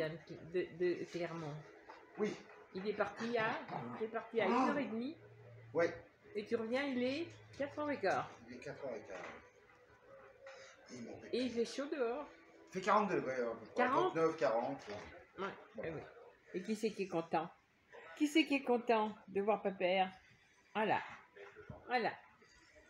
de Clermont. Oui. Il est parti à 1h30. Ouais. Et tu reviens, il est 4h15. Il est 4h15. Et il fait chaud dehors. Il fait 40 degrés, 39, 40. Ouais. Bon. Oui. Et qui c'est qui est content? Qui c'est qui est content de voir Pépère? Voilà. Voilà.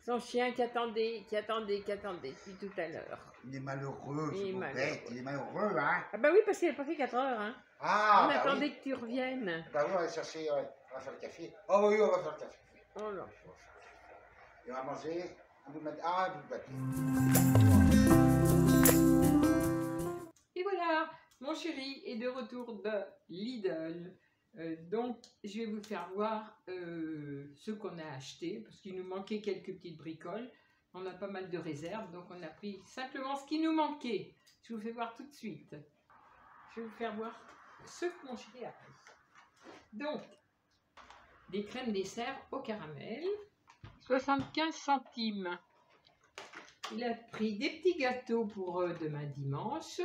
Son chien qui attendait depuis tout à l'heure. Il est malheureux, Il est malheureux. bête. Il est malheureux, hein. Ah bah oui, parce qu'il n'a pas fait 4 heures, hein. Ah, On bah attendait oui. que tu reviennes. Bah oui, on va chercher, ouais. On va faire le café. Oh oui, on va faire le café. Oh là. Et on va manger un bout de matin. Ah, un bout de papier. Et voilà, mon chéri est de retour de Lidl. Donc, je vais vous faire voir ce qu'on a acheté, parce qu'il nous manquait quelques petites bricoles. On a pas mal de réserves, donc on a pris simplement ce qui nous manquait. Je vous fais voir tout de suite. Je vais vous faire voir ce que mon chéri a pris. Donc, des crèmes dessert au caramel, 75 centimes. Il a pris des petits gâteaux pour demain dimanche,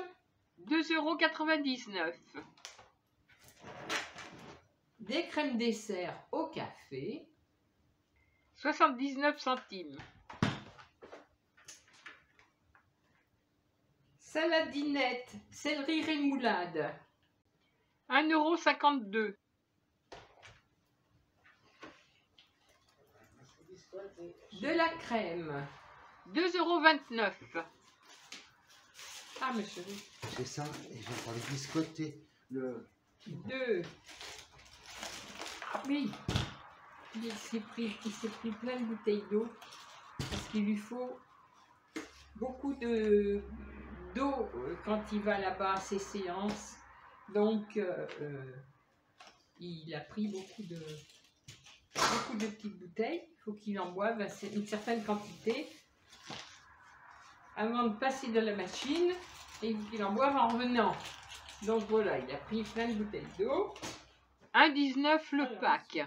2,99 €. Des crèmes dessert au café, 79 centimes. Saladinette, céleri rémoulade, 1,52 €. De la crème, 2,29 €. Ah, mes chéris. C'est ça, et je vais prendre les biscotter. Le... 2. Oui, il s'est pris plein de bouteilles d'eau parce qu'il lui faut beaucoup d'eau quand il va là-bas à ses séances. Donc, il a pris beaucoup de petites bouteilles. Il faut qu'il en boive une certaine quantité avant de passer dans la machine et qu'il en boive en revenant. Donc voilà, il a pris plein de bouteilles d'eau. 1,19 € le pack.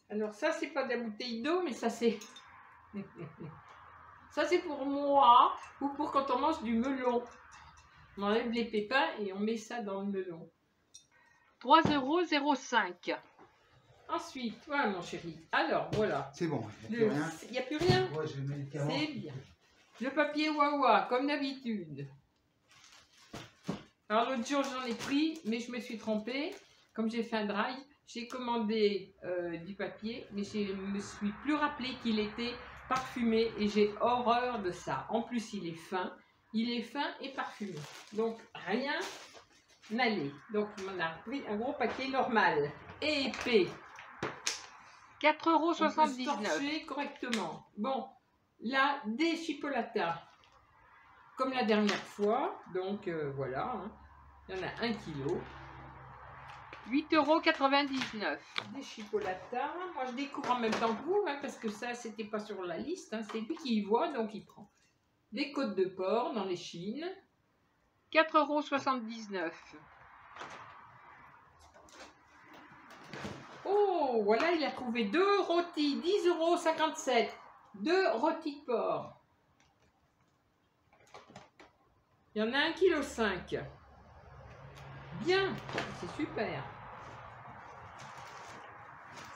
Alors ça, c'est pas de la bouteille d'eau, mais ça c'est... ça c'est pour moi, ou pour quand on mange du melon. On enlève les pépins et on met ça dans le melon. 3,05 €. Ensuite, voilà mon chéri. Alors voilà. C'est bon, il n'y a plus rien. Il n'y a plus rien? Ouais, je vais mettre le C'est bien. Le papier Wawa, comme d'habitude. Alors l'autre jour j'en ai pris, mais je me suis trompée. Comme j'ai fait un dry, j'ai commandé du papier, mais je me suis plus rappelé qu'il était parfumé et j'ai horreur de ça. En plus il est fin et parfumé. Donc rien n'allait. Donc on a pris un gros paquet normal et épais. 4,79 €. On peut torcher correctement. Bon, là des chipolatas. Comme la dernière fois, donc voilà, hein. Il y en a 1 kg. 8,99 €. Des chipolatas. Moi, je découvre en même temps que vous, hein, parce que ça, c'était pas sur la liste. Hein. C'est lui qui y voit, donc il prend. Des côtes de porc dans les chines. 4,79 €. Oh, voilà, il a trouvé 2 rôtis. 10,57 €. 2 rôtis de porc. Il y en a 1,5 kg. Bien, c'est super.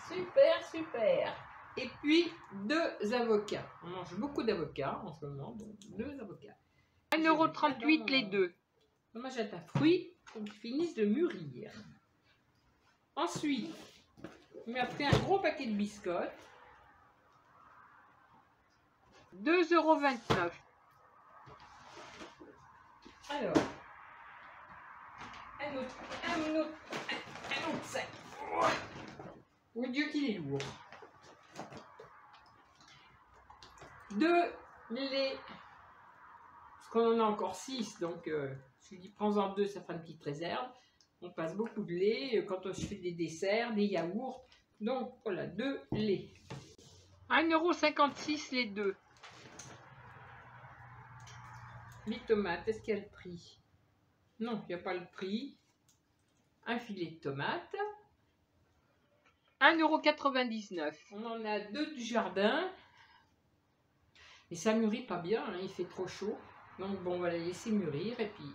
Super, super. Et puis 2 avocats. On mange beaucoup d'avocats en ce moment, donc 2 avocats. 1,38 € les deux. On achète un fruit pour qu'ils finissent de mûrir. Ensuite, on m'a pris un gros paquet de biscottes. 2,29 €. Alors, un autre sac. Mon Dieu qu'il est lourd. 2 lait. Parce qu'on en a encore 6, donc je lui dis prends-en 2, ça fera une petite réserve. On passe beaucoup de lait quand je fais des desserts, des yaourts. Donc voilà, 2 laits. 1,56 € les deux. Les tomates, est-ce qu'il y a le prix? Non, il n'y a pas le prix. Un filet de tomates. 1,99 €. On en a 2 du jardin. Et ça mûrit pas bien, hein, il fait trop chaud. Donc bon, on va les laisser mûrir. Et puis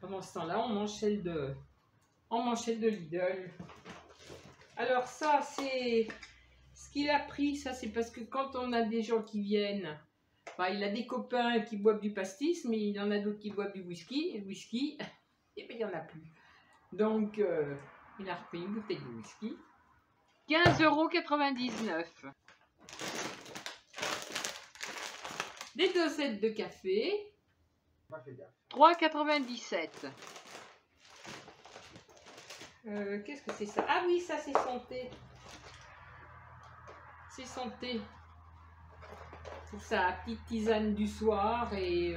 Pendant ce temps-là, on mange celle de Lidl. Alors ça, c'est ce qu'il a pris. Ça, c'est parce que quand on a des gens qui viennent, bah, il a des copains qui boivent du pastis, mais il y en a d'autres qui boivent du whisky. Et le whisky, et bien il n'y en a plus. Donc, il a repris une bouteille de whisky. 15,99 €. Des dosettes de café. 3,97 €. Qu'est-ce que c'est ça? Ah oui, ça c'est santé. C'est santé. Pour sa petite tisane du soir et...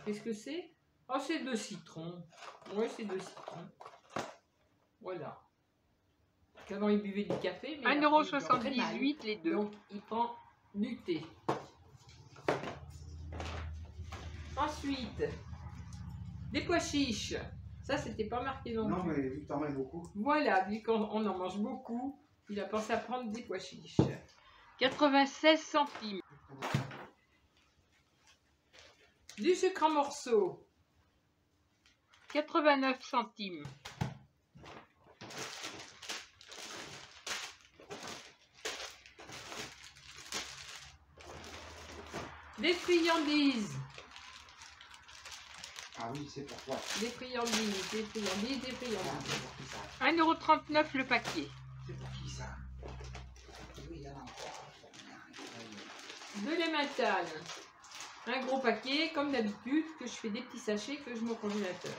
qu'est-ce que c'est? Oh, c'est de citron. Oui, c'est de citron. Voilà. Qu'avant il buvait du café. 1,78 € les deux. Donc il prend du thé. Ensuite, des pois chiches. Ça, c'était pas marqué non plus. Non, mais vu que t'en mets beaucoup. Voilà, vu qu'on en mange beaucoup, il a pensé à prendre des pois chiches. 96 centimes. Du sucre en morceaux. 89 centimes. Des friandises. Ah oui, c'est pour toi. Des friandises, des friandises, des friandises. C'est pour qui ça? 1,39 € le paquet. C'est pour qui ça? Oui, il y en a encore. De l'emmental. Un gros paquet, comme d'habitude, que je fais des petits sachets que je mets au congélateur.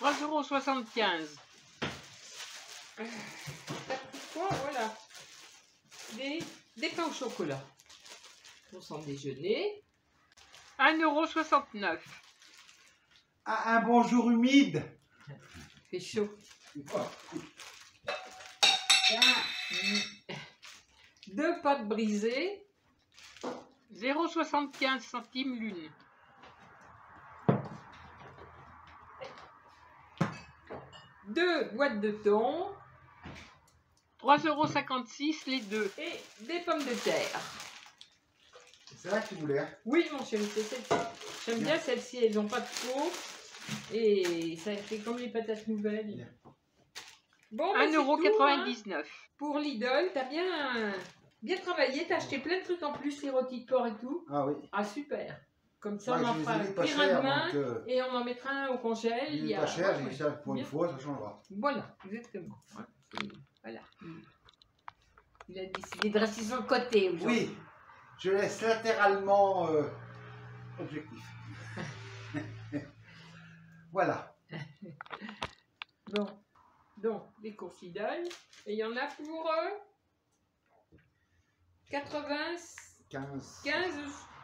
3,75 €. Quoi, voilà. Des pains au chocolat. Pour son déjeuner. 1,69 €. Ah, un bonjour humide. Fait chaud. Quoi? Deux pâtes brisées. 0,75 centimes l'une. Deux boîtes de thon. 3,56 € les deux. Et des pommes de terre. C'est là que tu voulais, hein? Oui, mon chéri, c'est celle-ci. J'aime bien celle-ci, elles n'ont pas de peau. Et ça fait comme les patates nouvelles. Bien. Bon, 1,99 €. Pour Lidl, t'as bien travaillé, t'as acheté plein de trucs en plus, les rôtis de porc et tout. Ah oui. Ah, super. Comme ça, Ouais, on en je les fera ai un mis pas petit cher, demain donc, et on en mettra un au congèle. Il est pas cher, j'ai ouais, dit ça pour une bien. fois, ça changera. Voilà, exactement. Ouais. Voilà. Il a décidé de rester sur le côté aujourd'hui. Oui, je laisse latéralement objectif. Voilà. Bon, donc les courses Lidl, et il y en a pour 15. il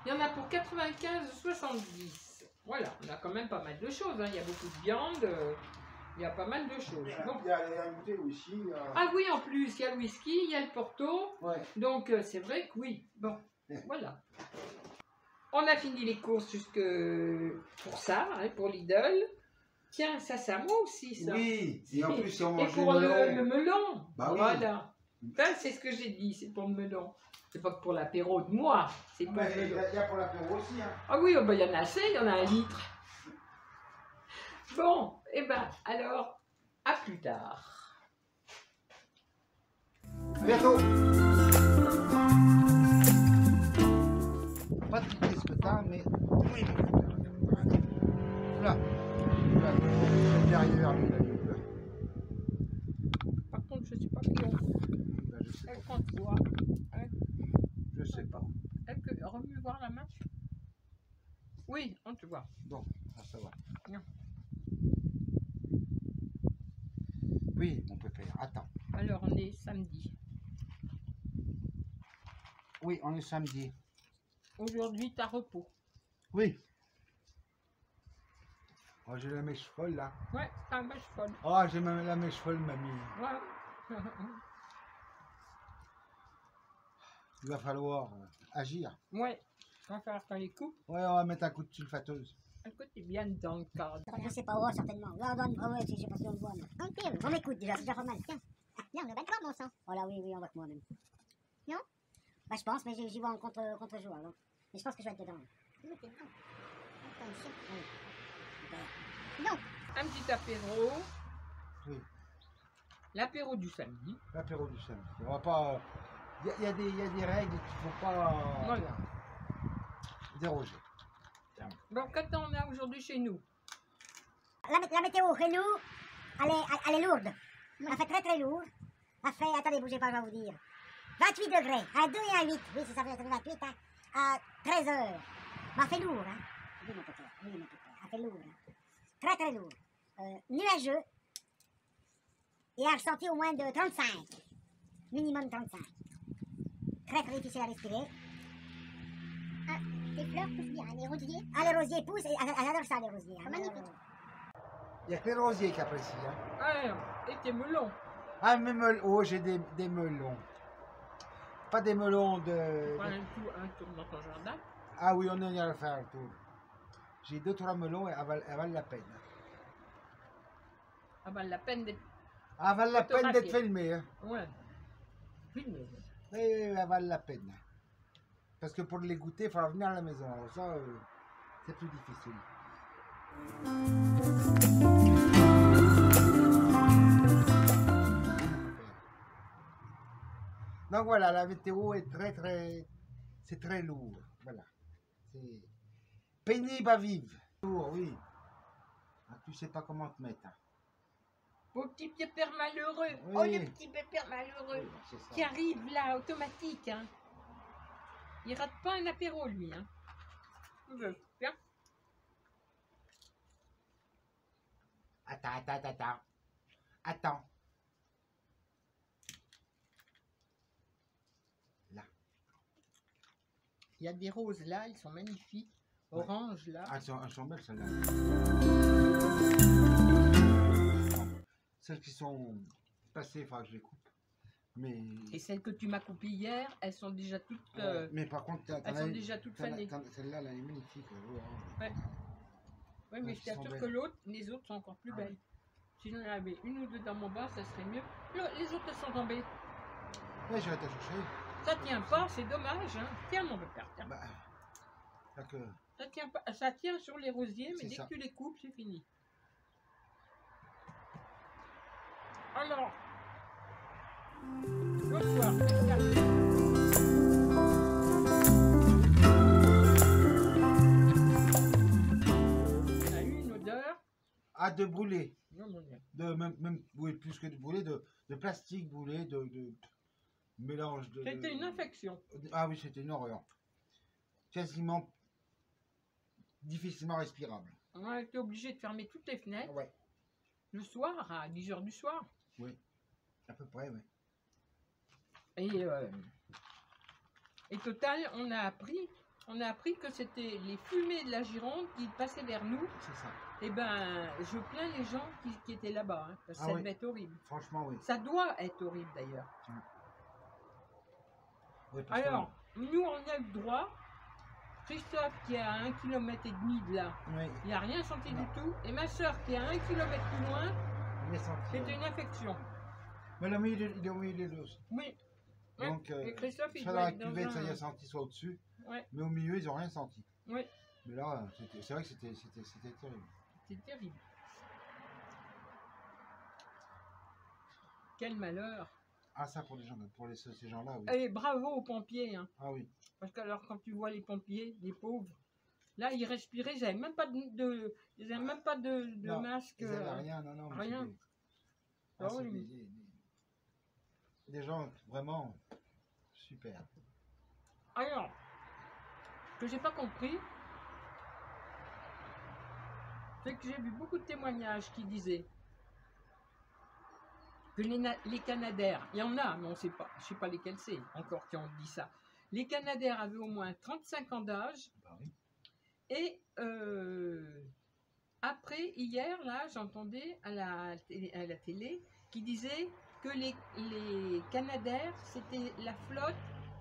y en a pour 95,70. Voilà, on a quand même pas mal de choses, hein. Il y a beaucoup de viande, il y a pas mal de choses. Donc, Il y a une bouteille aussi. ah oui, en plus, il y a le whisky, il y a le porto, Ouais. donc c'est vrai que oui. Bon, voilà. On a fini les courses jusque pour ça, hein, pour Lidl. Tiens, ça c'est à moi aussi, ça. Oui, et en plus, si on Et mange pour du le melon. melon, Bah oui. voilà. Ça, c'est ce que j'ai dit, c'est pour le melon. C'est pas que pour l'apéro de moi, c'est pour le melon. Il y a pour l'apéro aussi. Hein. Ah oui, oh ben, il y en a assez, il y en a 1 litre. Bon, et ben alors, à plus tard. À bientôt. Pas de l'idée ce que t'as, mais. Oui. Là. Là. Je vais arriver vers lui. Là. Par contre, je sais pas qui on. Là, je sais Elle pas. compte quoi, hein? Je sais pas. Elle peut remue voir la main. Oui, on te voit. Bon, ça va. Non. Oui, mon pépère. Attends. Alors, on est samedi. Oui, on est samedi. Aujourd'hui, t'as repos. Oui. Oh, j'ai la mèche folle là. Ouais, t'as un match folle. Oh, j'ai même la mèche folle, mamie. Ouais. Il va falloir agir. Ouais, on va faire les coupes. Ouais, on va mettre un coup de sulfateuse. Écoute, t'es bien dans le cadre. Je sais pas, oh, certainement. Là, ouais, je sais pas si on le voit. Mais... On m'écoute déjà, c'est déjà pas mal. Tiens, viens, on est d'accord, mon sang. Oh là, oui, on voit que moi même. Non? Bah, je pense, mais j'y vois en contre-jour. Mais je pense que je vais être dedans. Oui, t'es dedans. Attends, chien. Oui. Non. Un petit apéro. Oui, L'apéro du samedi. l'apéro du samedi. On va pas. Il y a des règles qu'il ne faut pas Voilà. déroger. Donc, qu'est-ce qu'on a aujourd'hui chez nous? La météo chez nous, elle est lourde. Elle fait très très lourd. Elle fait, attendez, bougez pas, je vais vous dire. 28 degrés, à 2 et à 8. Oui, c'est ça, fait 28, hein, à 13 heures. Mais elle fait lourd, hein. Oui, mon pépère, oui, mon pépère. Elle fait lourd, hein. Très très lourd. Nuageux. Et un ressenti au moins de 35. Minimum 35. Très très difficile à respirer. Ah, les fleurs poussent bien, les rosiers. Ah, les rosiers poussent, et elle adore ça, les rosiers. Hein. Magnifique. Il n'y a que les rosiers qui apprécient. Hein. Ah, et tes melons. Ah, mes melons. Oh, j'ai des melons. Pas des melons de. Prends un tour dans ton jardin. Ah oui, on ira faire un tour. J'ai 2-3 melons et elles valent la peine. Ah ben, la peine d'être... Elles valent la peine d'être Photographiées. filmées. Hein. Ouais. Filmé. Oui, elles valent la peine. Parce que pour les goûter, il faudra venir à la maison. Alors ça, c'est plus difficile. Donc voilà, la météo est c'est très lourd. Voilà. C'est pénible à vivre. Lourd, oui. Ah, tu sais pas comment te mettre. Hein. Au petit pépère malheureux. Oui. Oh, le petit pépère malheureux. Oui, c'est ça. Qui arrive là, automatique. Hein. Il rate pas un apéro, lui. Hein. Bien. Attends. Là. Il y a des roses là, ils sont magnifiques. Ouais. Orange là. Ah, elles sont belles celles-là. Celles qui sont passées, il faudra que je les coupe. Mais, Et celles que tu m'as coupées hier, elles sont déjà toutes, mais par contre, elles sont déjà toutes fanées. celle-là, elle est magnifique. Ouais. Oui, mais Ouais, je qui t'assure sont que belles. l'autre, les autres sont encore plus Ah belles. Si j'en avais une ou deux dans mon bas, ça serait mieux. Les autres, elles sont tombées. Ouais, je vais te chercher. Ça tient pas, c'est dommage. Hein. Tiens, mon père, tiens. Bah, ça que... Ça tient pas, ça tient sur les rosiers, mais C'est dès ça. que tu les coupes, c'est fini. Alors, bonsoir. On a eu une odeur. Ah, de brûler. Non, non, non. De, même oui, plus que de brûler, de plastique brûlé, de mélange de... C'était une infection. Ah oui, c'était une horreur. Quasiment difficilement respirable. On a été obligé de fermer toutes les fenêtres Ouais, le soir, à 10 h du soir. oui. À peu près, oui. Et total, on a appris que c'était les fumées de la Gironde qui passaient vers nous. C'est ça. Et ben, je plains les gens qui étaient là-bas, hein, parce que Ah ça oui. devait être horrible. Franchement, oui. Ça doit être horrible d'ailleurs. Oui, parce Alors, nous, on a eu le droit. Christophe, qui est à 1,5 km de là, que, oui, il n'a rien senti Non. du tout. Et ma soeur, qui est à 1 km plus loin, il est senti. c'était une infection. Mais le milieu, il est au milieu de l'os. Oui. Ouais. Donc, Et Christophe, il soit doit dans la être dans cuvette, ça y un... a senti, soit au-dessus. Ouais, Mais au milieu, ils n'ont rien senti. ouais, Mais là, c'est vrai que c'était terrible. c'est terrible. Quel malheur. Ah, ça, pour les gens, ces gens-là, oui. Et bravo aux pompiers, hein. Ah oui. Parce que alors quand tu vois les pompiers, les pauvres, là ils respiraient, ils n'avaient même pas ils avaient même pas de Non, masque. Ils n'avaient rien, non, non. mais rien. c'est Ah c'est oui. des gens vraiment super. Alors, ce que j'ai pas compris, c'est que j'ai vu beaucoup de témoignages qui disaient que les Canadaires, il y en a, mais on sait pas, je sais pas lesquels c'est encore qui ont dit ça. Les Canadaires avaient au moins 35 ans d'âge. Bah oui. Et après, hier, là, j'entendais à la télé qui disait que les Canadaires, c'était la flotte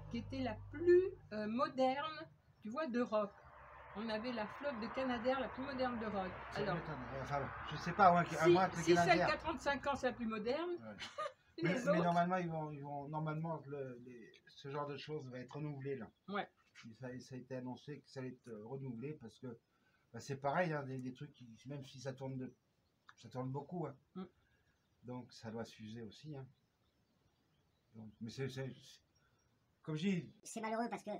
qui était la plus moderne, tu vois, d'Europe. On avait la flotte de Canadaires la plus moderne d'Europe. Ça Alors, m'étonne. Enfin, je sais pas, à si, moins que les si celle qui Canadiens- a 35 ans, c'est la plus moderne, Ouais. les Mais autres... normalement, normalement, ce genre de choses va être renouvelé là. Ouais. Ça a été annoncé que ça allait être renouvelé parce que Bah, c'est pareil, hein, des trucs qui, même si ça tourne, ça tourne beaucoup. Hein. Mm. Donc ça doit s'user aussi. Hein. Donc, mais comme je dis, C'est malheureux parce que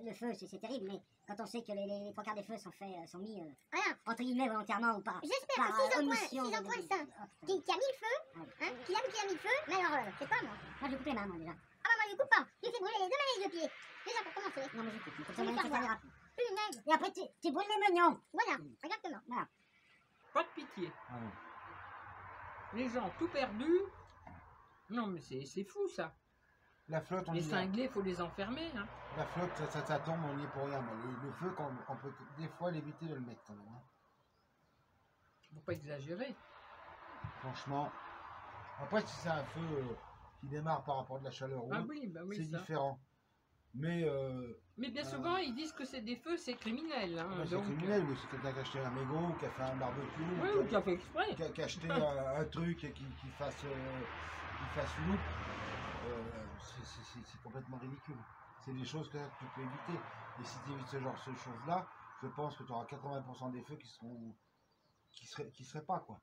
le feu, c'est terrible, mais quand on sait que les trois quarts des feux sont mis, entre guillemets, volontairement ou pas. J'espère par, que s'ils omission en de- prennent ça, Oh, qui a mis le feu, Ouais. qu'il a mis le feu, mais alors, c'est pas moi. Moi, je coupe les mains, moi, déjà. Ah, moi, je coupe pas. Je fais brûler les deux mains et les deux pieds. Déjà, pour commencer. Non, mais je coupe. Comme Je ça, vais moi, faire ça ira plus. Punaise. Et après, tu brûles les mignons. Voilà, exactement. Voilà. Pas de pitié. ah non. Les gens tout perdus. Non, mais c'est fou ça. La flotte, on Les y cinglés, il faut les enfermer. Hein. La flotte, ça tombe, on y est pour rien. Mais le feu, on peut des fois l'éviter de le mettre quand même. Hein. Faut pas exagérer. Franchement. Après, si c'est un feu qui démarre par rapport à de la chaleur ou Ah autre, oui, bah oui, c'est ça. différent. Mais Mais bien souvent, ils disent que c'est des feux, c'est criminel. Hein, c'est donc, criminel, oui, c'est quelqu'un qui a acheté un mégot, qui a fait un barbecue, Oui, ou qui a fait exprès. qui a acheté un truc et qui fasse loup. C'est complètement ridicule. C'est des choses que tu peux éviter. Et si tu évites ce choses-là, je pense que tu auras 80% des feux qui seraient pas, quoi.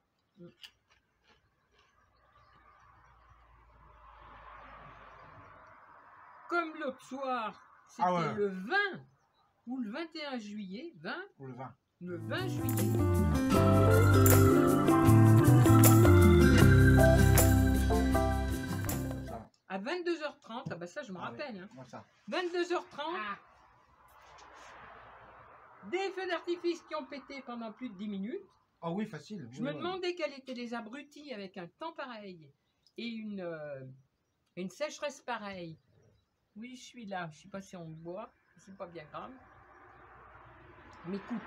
Comme l'autre soir, c'était Ah ouais. le 20 ou le 21 juillet, 20, Ou le vin. le 20 juillet. Ça. À 22h30, ah bah ça je me Ah ouais. rappelle, hein. Moi, ça. 22h30, des feux d'artifice qui ont pété pendant plus de 10 minutes. Ah oui, facile. Je Oui, me oui. demandais quels étaient les abrutis avec un temps pareil et une sécheresse pareille. Oui, je suis là, je sais pas si on me voit, c'est pas bien grave. Mais écoute,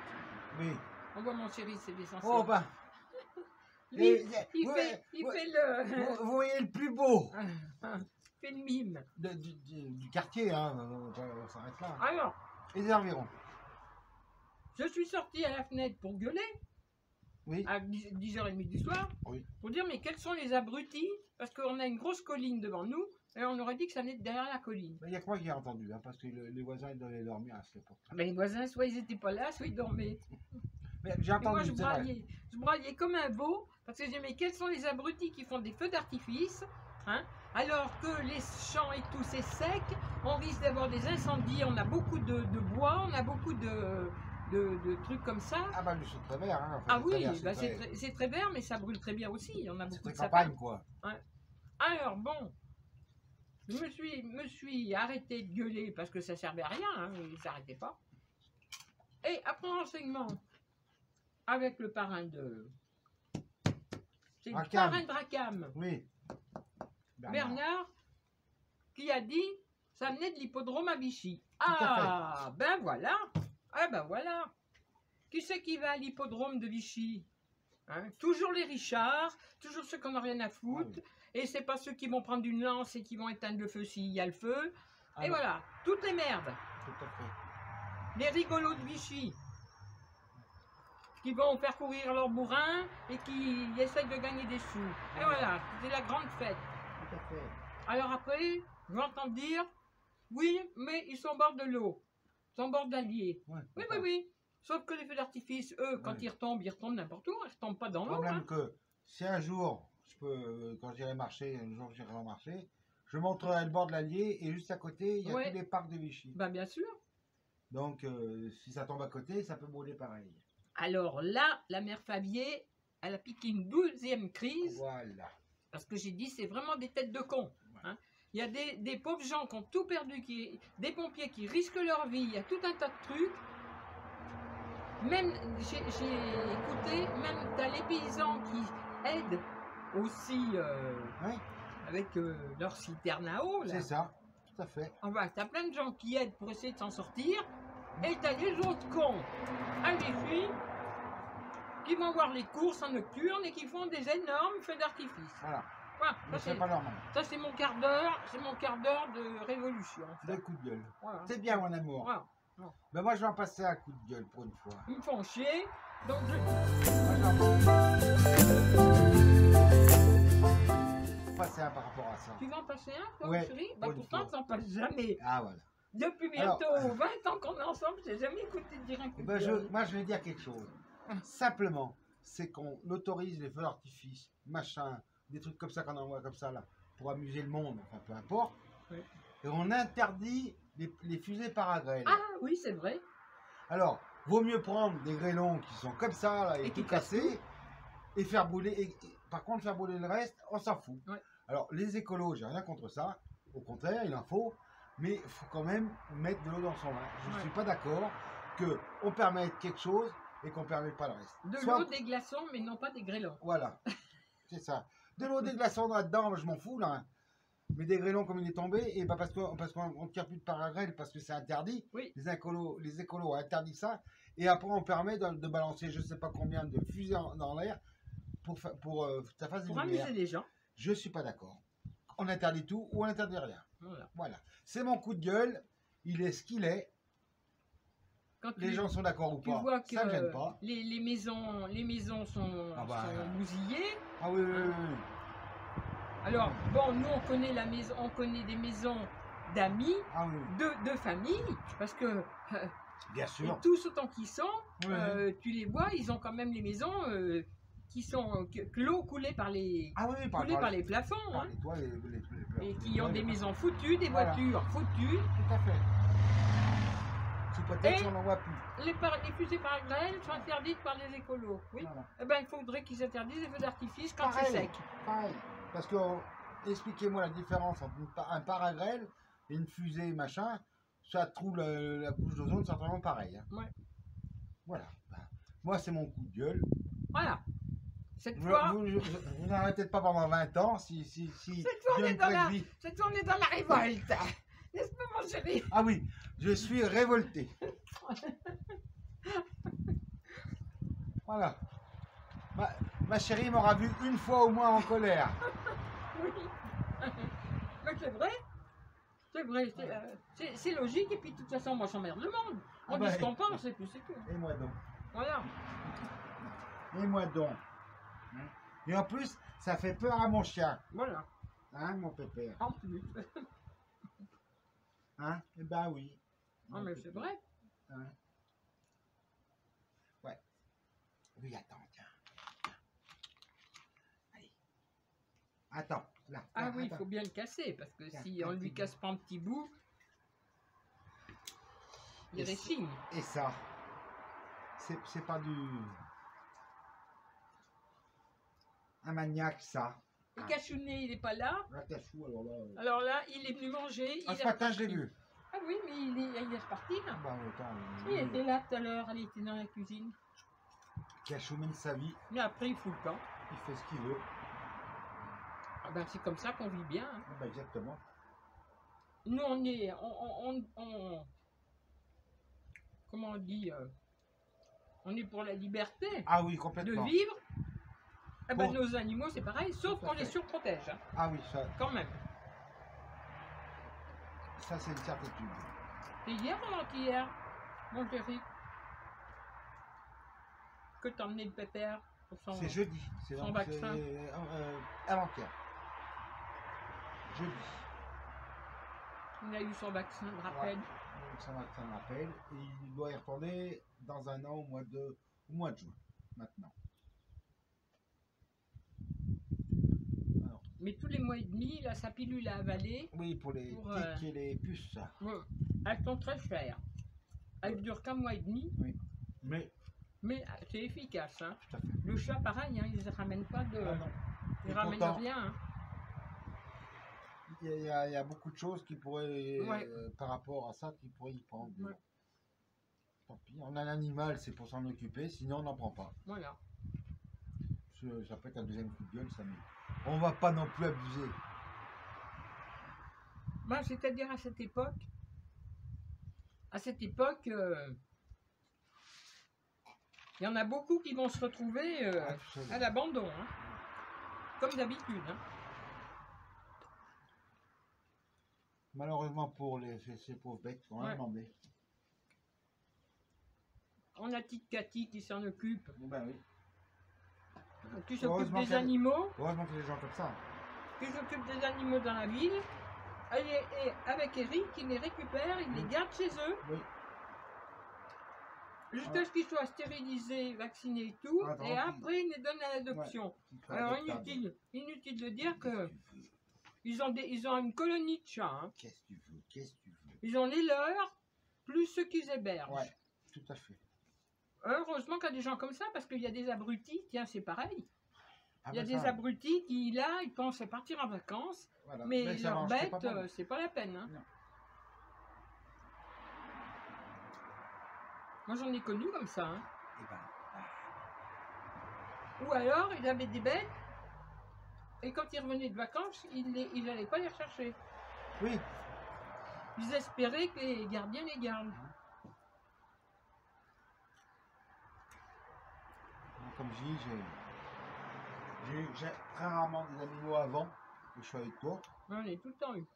Oui. on voit mon chéri, c'est l'essentiel. Oh, bah. Lui, Et- il ouais, fait ouais. le... Vous voyez le plus beau il fait le mime. du quartier, hein. On s'arrête là. Alors, Et des environs. je suis sorti à la fenêtre pour gueuler Oui. à 10h30 du soir Oui. pour dire mais quels sont les abrutis parce qu'on a une grosse colline devant nous et on aurait dit que ça venait de derrière la colline. Il n'y a que moi qui ai entendu, hein, parce que les voisins ils devaient dormir à cette époque. Mais les voisins, soit ils n'étaient pas là, soit ils dormaient. Mais j'ai Et moi, entendu, c'est vrai. je braillais comme un veau, parce que je disais, mais quels sont les abrutis qui font des feux d'artifice, hein, alors que les champs et tout, c'est sec, on risque d'avoir des incendies, on a beaucoup de bois, on a beaucoup de trucs comme ça. Ah bah lui c'est très vert, hein. Enfin, Ah c'est très oui, vert, bah, très- c'est très vert, mais ça brûle très bien aussi, on a c'est beaucoup très de sapins. campagne, quoi. Alors bon, je me suis arrêté de gueuler parce que ça servait à rien, hein, il ne s'arrêtait pas. Et après renseignement avec le parrain de... C'est le Racam. parrain de Racam, Oui. Bernard, qui a dit ça venait de l'hippodrome à Vichy. à Ah, ben voilà. Ah ben voilà. Qui c'est qui va à l'hippodrome de Vichy? Hein, toujours les Richards, toujours ceux qui n'ont rien à foutre. Ah oui. Et c'est pas ceux qui vont prendre une lance et qui vont éteindre le feu s'il y a le feu. Ah et non, voilà, toutes les merdes. tout à fait. Les rigolos de Vichy. Qui vont faire courir leur bourrin et qui essayent de gagner des sous. Et voilà, c'est la grande fête. Tout à fait. Alors après, je vais entendre dire, oui, mais ils sont au bord de l'eau. Ils sont au bord d'Allier. Ouais, Oui, d'accord. oui, oui. Sauf que les feux d'artifice, eux, quand Ouais. ils retombent n'importe où. Ils retombent pas dans Le l'eau. problème Hein. que si un jour, quand j'irai marcher, un jour j'irai marcher, je montrerai le bord de l'Allier et juste à côté, il y a Ouais. tous les parcs de Vichy. Ben, bien sûr. Donc si ça tombe à côté, ça peut brûler pareil. Alors là, la mère Fabier, elle a piqué une 12e crise. Voilà. Parce que j'ai dit, c'est vraiment des têtes de cons. Hein. Il y a des pauvres gens qui ont tout perdu, des pompiers qui risquent leur vie, il y a tout un tas de trucs. Même, j'ai écouté, même t'as les paysans qui aident aussi Ouais, avec leur citerne à eau. Là. c'est ça, tout à fait. Enfin, t'as plein de gens qui aident pour essayer de s'en sortir. Et t'as les autres cons à Vichy qui vont voir les courses en nocturne et qui font des énormes feux d'artifice. Voilà. Voilà, Mais c'est pas normal. ça c'est mon quart d'heure, de révolution. ça. Deux coups de gueule. Voilà. C'est bien, mon amour. Voilà. Ben moi, je vais en passer un coup de gueule pour une fois. Ils me font chier, donc je... Passer un par rapport à ça. Tu vas en passer un, toi, Ouais, chérie? Bah pour une pourtant, fois. t'en passes jamais. Ah voilà. Depuis bientôt 20 ans qu'on est ensemble, je n'ai jamais écouté dire un coup de Ben, gueule. moi, je vais dire quelque chose. Simplement, c'est qu'on autorise les feux d'artifice, machin, des trucs comme ça qu'on envoie comme ça, là, pour amuser le monde, enfin, peu importe. Oui. Et on interdit les fusées par grêle. Ah oui, c'est vrai. Alors, vaut mieux prendre des grêlons qui sont comme ça, là, et Et qui tout casser, et faire brûler. Et par contre, faire brûler le reste, on s'en fout. Ouais. Alors, les écolos, j'ai rien contre ça. Au contraire, il en faut. Mais il faut quand même mettre de l'eau dans son vin. Je ne Ouais. suis pas d'accord qu'on permette quelque chose et qu'on ne permette pas le reste. De Soit- l'eau, des glaçons, mais non pas des grêlons. Voilà, c'est ça. De l'eau, des glaçons là-dedans, je m'en fous, là. Mais des grêlons comme il est tombé, et bah parce qu'on ne tire plus de paragrèle parce que c'est interdit. Oui. Les écolos ont interdit ça. Et après, on permet de balancer je ne sais pas combien de fusées dans l'air pour que ça fasse des Pour lumières. amuser les gens. Je suis pas d'accord. On interdit tout ou on interdit rien. Voilà. Voilà. C'est mon coup de gueule. Il est ce qu'il est. Quand Les tu, gens sont d'accord ou tu pas. vois que Ça me gêne pas. les maisons sont, Ah bah, sont bousillées. Ah oui, oui, oui, oui. Alors, bon, nous, on connaît la maison, on connaît des maisons d'amis, Ah oui, de famille, parce que bien sûr. tous autant qu'ils sont, Oui. tu les vois, ils ont quand même les maisons qui sont que l'eau coulée par les Ah oui, par les plafonds, par hein, les toits, et qui ont des maisons foutues, des Voilà. voitures foutues. Tout à fait. Sous prétexte Et- qu'on n'en voit plus. Les fusées par grêle sont interdites par les écolos. Oui. Voilà. Eh ben, il faudrait qu'ils interdisent les feux d'artifice quand c'est Pareil. sec. Pareil. Parce que, expliquez-moi la différence entre un paragrèle et une fusée, machin. Ça trouve la couche d'ozone, certainement pareil. Hein. Ouais. Voilà. Ben, moi, c'est mon coup de gueule. Voilà. Cette Vous fois, vous n'arrêtez pas pendant 20 ans si Cette fois, on Dieu est me dans la- prédit. cette fois, on est dans la révolte. N'est-ce pas, mon chéri? Ah oui, je suis révolté. Voilà. Ma chérie m'aura vu une fois au moins en colère. Oui. Mais c'est vrai. C'est vrai. C'est logique. Et puis, de toute façon, moi, j'emmerde le monde. On Ah dit bah, ce qu'on pense, et puis c'est tout. Et moi donc. Voilà. Et moi donc. Hein. Et en plus, ça fait peur à mon chien. Voilà. Hein, mon pépère. En plus. Hein? Eh ben oui. Non, mais c'est vrai. Hein? Ouais. Oui, attends, tiens. Allez. Attends, là. Ah là, oui, il attends. faut bien le casser, parce que Tiens, si un on lui petit casse pas un petit bout, il Et résigne. Et ça, c'est pas du... Un maniaque, ça. Le cachounet, il n'est pas là. Là, t'as chou, alors là... Alors là, il est venu manger. Ah, il ce est matin, je l'ai reparti. vu. Ah oui, mais il est reparti là. Bah, attends, Il était là tout à l'heure, elle était dans la cuisine. qui a choumé de sa vie, Mais après, il fout le camp. il fait ce qu'il veut. Ah ben, c'est comme ça qu'on vit bien. hein. Ah, bah, exactement. Nous, on est. Comment on dit on est pour la liberté Ah oui, de complètement. vivre. Eh ben, Bon. nos animaux, c'est pareil, sauf Tout à qu'on les fait. surprotège, hein, Ah oui, quand même. ça c'est une certitude. C'est hier ou avant-hier, mon chéri, que t'as emmené le pépère pour son... C'est jeudi. C'est son donc, vaccin. c'est, avant-hier. Jeudi. Il a eu son vaccin, je rappelle. Donc, ça m'appelle. Et il doit y retourner dans un an au mois de juin. Maintenant. Alors, Mais tous les mois et demi, il a sa pilule à avaler. oui, pour les Pour, tiques et les puces. Ça. Bon, elles sont très chères. Elles durent qu'un mois et demi, Mais, mais c'est efficace. Hein. tout à fait. Le chat, pareil, hein, ils ne ramènent pas de... Ah non. ils Et ramènent pourtant, rien. Hein. Il y a beaucoup de choses qui pourraient, Ouais. par rapport à ça, qui pourraient y prendre. Ouais. Tant pis, on a l'animal, c'est pour s'en occuper, sinon on n'en prend pas. Voilà. Ça peut être un deuxième coup de gueule, ça, mais on va pas non plus abuser. Ben, c'est-à-dire à cette époque, il y en a beaucoup qui vont se retrouver Absolument. à l'abandon, hein. Comme d'habitude. Hein. Malheureusement pour ces pauvres bêtes qui ont rien Ouais. demandé. On a petite Cathy qui s'en occupe, Ben oui. qui s'occupe Heureusement des qu'elle- animaux, Heureusement qu'il y a des gens comme ça. qui s'occupe des animaux dans la ville, Et avec Eric, il les récupère, il les garde chez eux, Oui. jusqu'à ce qu'ils soient stérilisés, vaccinés et tout, Attends, et après ils les donnent à l'adoption. Qui soit Alors adoptable. inutile de dire que Qu'est-ce que tu veux? ils ont une colonie de chats. Hein. Qu'est-ce que tu veux? Qu'est-ce que tu veux? Ils ont les leurs, plus ceux qu'ils hébergent. Ouais, tout à fait. Heureusement qu'il y a des gens comme ça, parce qu'il y a des abrutis, tiens, c'est pareil. Ah, Il y a bah, des ça, abrutis qui, là, ils pensent partir en vacances, voilà. mais ça leurs mange, c'est bêtes, pas mal. c'est pas la peine. Hein. Non. Moi, j'en ai connu comme ça. Hein. Eh ben, Ou alors, ils avaient des bêtes, et quand ils revenaient de vacances, ils n'allaient pas les rechercher. oui. Ils espéraient que les gardiens les gardent. Comme je dis, j'ai très rarement des animaux avant que je suis avec toi. J'en ai tout le temps eu.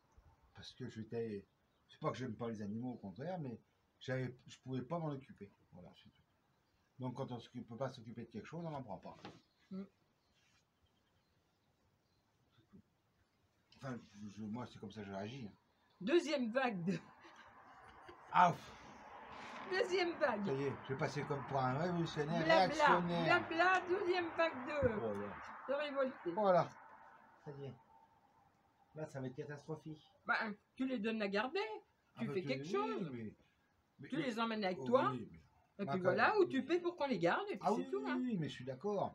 Parce que j'étais. C'est pas que j'aime pas les animaux, au contraire, mais je pouvais pas m'en occuper. Voilà, c'est tout. Donc quand on ne peut pas s'occuper de quelque chose, on n'en prend pas. Mm. Enfin, moi, c'est comme ça que je réagis. Hein. Deuxième vague de... Ah, Deuxième vague. ça y est, je vais passer comme pour un révolutionnaire, Blabla, réactionnaire. blabla, deuxième vague Voilà. de révolté. Voilà. Ça y est. Là, ça va être catastrophique. Bah, tu les donnes à garder, tu fais quelque chose, tu les emmènes avec toi, Oui, et bah, puis quand voilà, même. ou tu paies pour qu'on les garde, et puis ah c'est oui, tout. oui, Hein. oui, mais je suis d'accord.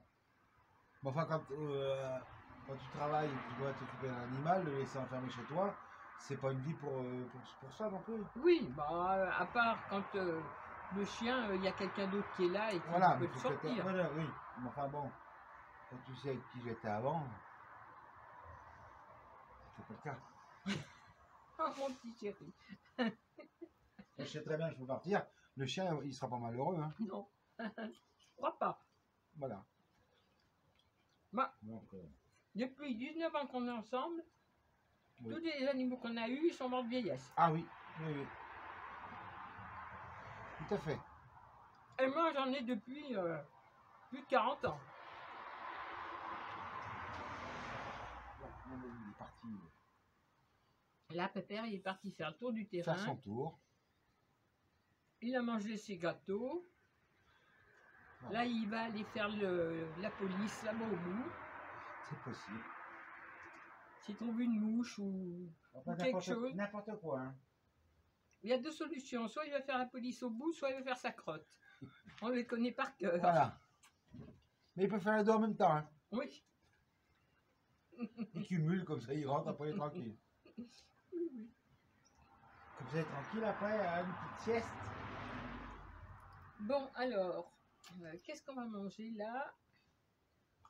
Mais enfin, quand tu travailles et que tu dois t'occuper d'un animal, le laisser enfermé chez toi, c'est pas une vie pour ça non plus. Oui, bah, à part quand le chien, il y a quelqu'un d'autre qui est là et qui Voilà, peut mais te faut que sortir. voilà, oui. Mais enfin bon, quand tu sais avec qui j'étais avant, c'est pas le cas. Oh, mon petit chéri. Je sais très bien que je peux partir. Le chien, il sera pas malheureux. Hein. Non, je crois pas. Voilà. Bah. Donc, Depuis 19 ans qu'on est ensemble, oui. tous les animaux qu'on a eus, ils sont morts de vieillesse. Ah oui, oui, oui. Tout à fait. Et moi, j'en ai depuis plus de 40 ans. Bon, il est parti Là, Pépère, il est parti faire le tour du terrain. faire son tour. Il a mangé ses gâteaux. Voilà. Là, il va aller faire la police là-bas au bout. C'est possible. S'il trouve une mouche ou Enfin, quelque chose. N'importe quoi. Hein. Il y a deux solutions. Soit il va faire la police au bout, soit il va faire sa crotte. On les connaît par cœur. Voilà. Mais il peut faire les deux en même temps. Hein. Oui. Il cumule, comme ça il rentre, après il est tranquille. Comme ça il est tranquille, après une petite sieste. Bon, alors, qu'est-ce qu'on va manger là?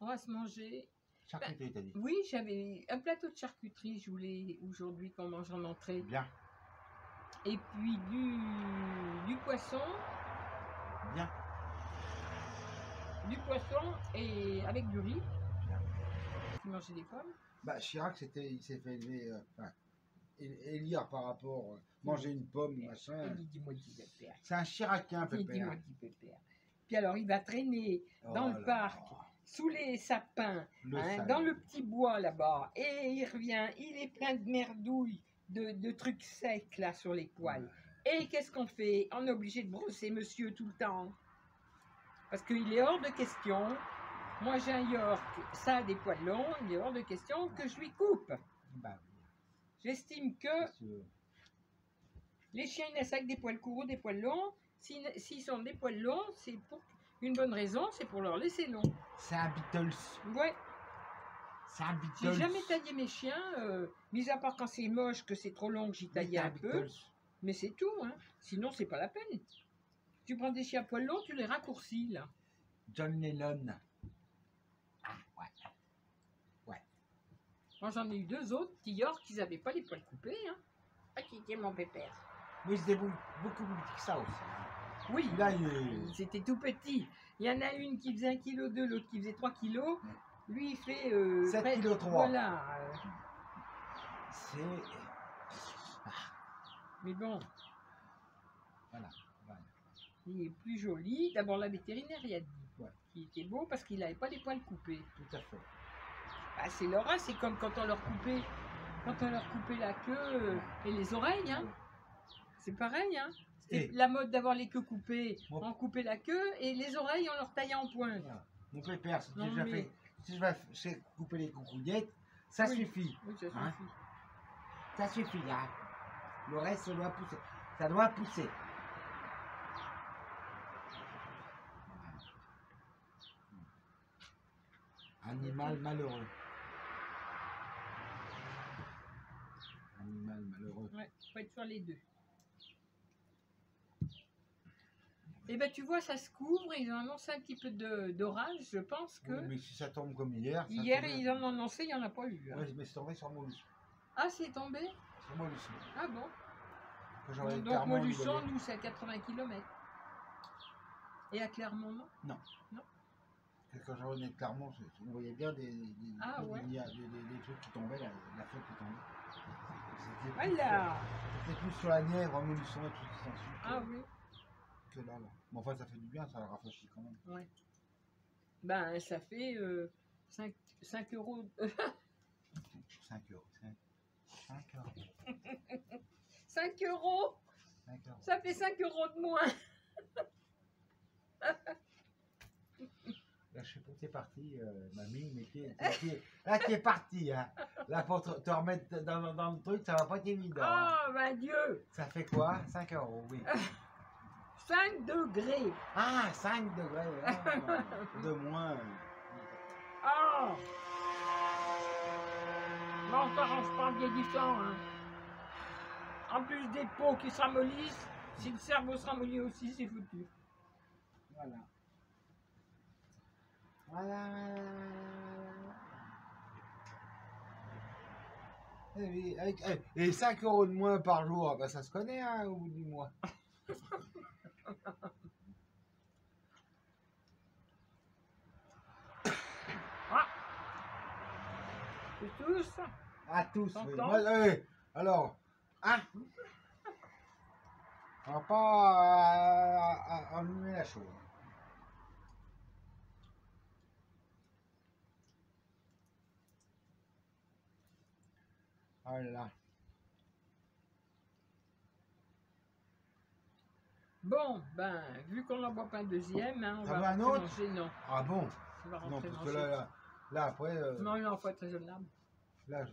On va se manger. Charcuterie, t'as dit. Oui, j'avais un plateau de charcuterie, je voulais aujourd'hui qu'on mange en entrée. Bien. Et puis du poisson. Bien. Du poisson et avec du riz. Bien. Tu mangeais des pommes? Bah, Chirac, il s'est fait élever, élire par rapport, manger une pomme, machin. Dis-moi qui Pépère. C'est un Chiracien, Pépère. Dis-moi qui Pépère. Puis alors, il va traîner dans le parc, sous les sapins, dans le petit bois là-bas. Et il revient, il est plein de merdouilles, de trucs secs là sur les poils. Et qu'est-ce qu'on fait? On est obligé de brosser monsieur tout le temps. Parce qu'il est hors de question. Moi j'ai un York, ça a des poils longs, il est hors de question que je lui coupe. Bah, J'estime que les chiens naissent avec des poils courts ou des poils longs. S'ils sont des poils longs, c'est pour une bonne raison, c'est pour leur laisser long. c'est un Beatles. Ouais, C'est un Beatles. j'ai jamais taillé mes chiens, mis à part quand c'est moche, que c'est trop long, que j'y taillais un peu. Mais c'est tout, hein. Sinon, c'est pas la peine. Tu prends des chiens à poils longs, tu les raccourcis, là. John Lennon. Ah, ouais. Moi, j'en ai eu deux autres, petits York, ils avaient pas les poils coupés, hein. Ah, qui était mon pépère. Mais il se débrouille beaucoup plus petit que ça aussi. Hein. Oui, Là, il est... c'était tout petit. Il y en a une qui faisait 1,2 kg, l'autre qui faisait 3 kg. Lui, il fait... 7,3 kg. Voilà. C'est... Mais bon, Voilà. il est plus joli. D'abord, la vétérinaire, il a dit Ouais. qu'il était beau parce qu'il n'avait pas les poils coupés. Tout à fait. Ah, c'est leur race, c'est comme quand on leur coupait quand on leur coupait la queue et les oreilles, hein. C'est pareil, hein. C'était Et- la mode d'avoir les queues coupées. Bon. On coupait la queue et les oreilles, on leur taillait en pointe. Voilà. Mon pépère, si Non, tu déjà mais- fait, si je vais sais couper les coucougnettes, ça Oui. suffit. Oui, ça Hein? suffit. Ça suffit, hein. Le reste, ça doit pousser. Ça doit pousser. Animal malheureux. Animal malheureux. Ouais, faut être sur les deux. Et ben tu vois, ça se couvre, ils ont annoncé un petit peu d'orage, je pense que... Oui, mais si ça tombe comme hier. ça Hier, tombe- ils en ont annoncé, il n'y en a pas eu. Hein. Ouais, mais c'est tombé sur Molusson. Ah, c'est tombé? Sur Molusson. Ah bon? Quand j'aurais Donc Clermont, Molusson, il nous, c'est à 80 km. Et à Clermont, non? Quand j'aurais né de Clermont, on voyait bien Ah, ouais. des trucs qui tombaient, la flotte qui tombait. C'était Voilà! C'était plus sur la Nièvre, Molusson et tout ce qui s'ensuit. Ah oui. Que là. Bon, enfin, ça fait du bien, ça rafraîchit quand même. Ouais. Ben, ça fait 5 euros. 5 euros. 5 euros. 5 euros! 5 euros. Ça fait 5 euros de moins! Là, je sais pas où t'es parti, mamie, mais là, t'es parti. Hein. Là, pour te remettre dans le truc, ça va pas être évident. Hein. Oh, ben Dieu! Ça fait quoi? 5 euros, oui. 5 degrés! Ah, 5 degrés. Ah, de moins. Oh! Bon, on s'arrange pas en vieillissant, hein. En plus des peaux qui se ramollissent, si le cerveau se ramollit aussi, c'est foutu. Voilà. Voilà. Et, oui, et 5 euros de moins par jour, bah, ça se connaît hein, au bout du mois. Ah! C'est tout ça? À tous, oui. T'entends? Moi, alors, hein? On va pas ennuyer la chose. Oh là là. Bon, ben, vu qu'on n'en boit pas un deuxième, hein, on T'en veux va un rentrer autre? manger. Non, Ah bon? on va Non, rentrer parce que manger. là après, Non, non, faut être raisonnable. là,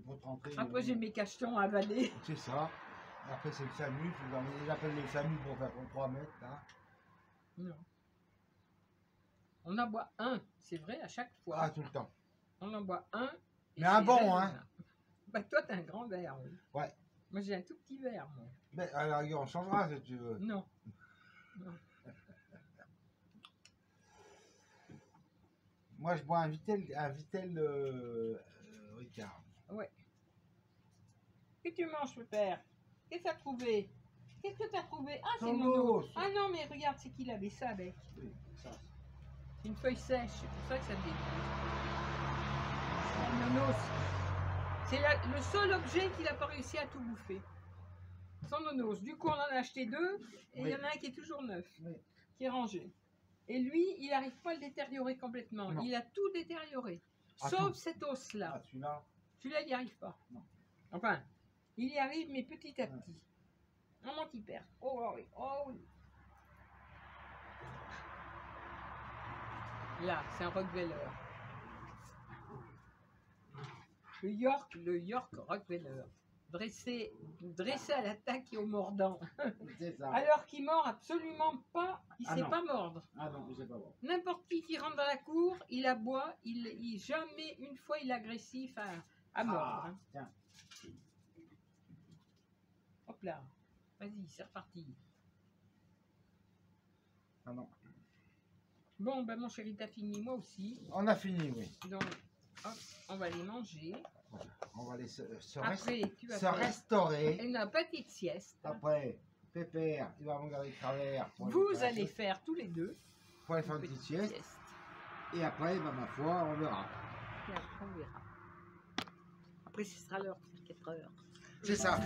pour te rentrer. Après, j'ai mes cachetons à avaler. C'est ça. Après, c'est le SAMU. J'appelle le SAMU pour faire 3 mètres. Là. Non. On en boit un, c'est vrai, à chaque fois. Ah, tout le temps. On en boit un. et Mais un c'est bon, raisonnable. hein. Bah, toi, t'as un grand verre, oui. Ouais. Moi, j'ai un tout petit verre, moi. Mais à la rigueur, on changera si tu veux. Non. Moi, je bois un Vitel Ricard. Qu'est-ce que tu manges, mon père? Qu'est-ce que t'as trouvé? Qu'est-ce que t'as trouvé? Ah, c'est Son Nono. os. Ah non, mais regarde, c'est qu'il avait ça avec. Oui, ça. C'est une feuille sèche, c'est pour ça que ça dégoûte. C'est un nonos. C'est le seul objet qu'il n'a pas réussi à tout bouffer. Son nonos. Du coup, on en a acheté 2 et il y en a un qui est toujours neuf, Oui. qui est rangé. Et lui, il n'arrive pas à le détériorer complètement. Non. Il a tout détérioré. Ah, Sauf tout. cet os-là. Ah, celui-là. Celui-là, il n'y arrive pas. Non. Enfin, il y arrive, mais petit à petit. On manque qu'il perd. Oh oui, oh oui. Là, c'est un Rottweiler. Le York Rottweiler. Dressé à l'attaque et au mordant. C'est ça. Alors qu'il mord absolument pas, il Ah sait non. pas mordre. Ah non, je sais pas bon. N'importe qui rentre dans la cour, il aboie, jamais une fois il est agressif à mordre. Hein. Tiens. Hop là, vas-y, c'est reparti. Ah non. Bon, ben mon chéri, t'as fini, moi aussi. On a fini, oui. Donc, hop, on va les manger. On va aller se Après, tu vas se faire restaurer. une petite sieste. Après, Pépère, il va me regarder de travers. Pour Vous aller faire allez faire tous les deux pour aller faire une petite sieste. Et après, bah, ma foi, on verra. Et après, on verra. Après, ce sera l'heure, 4 heures. C'est ça.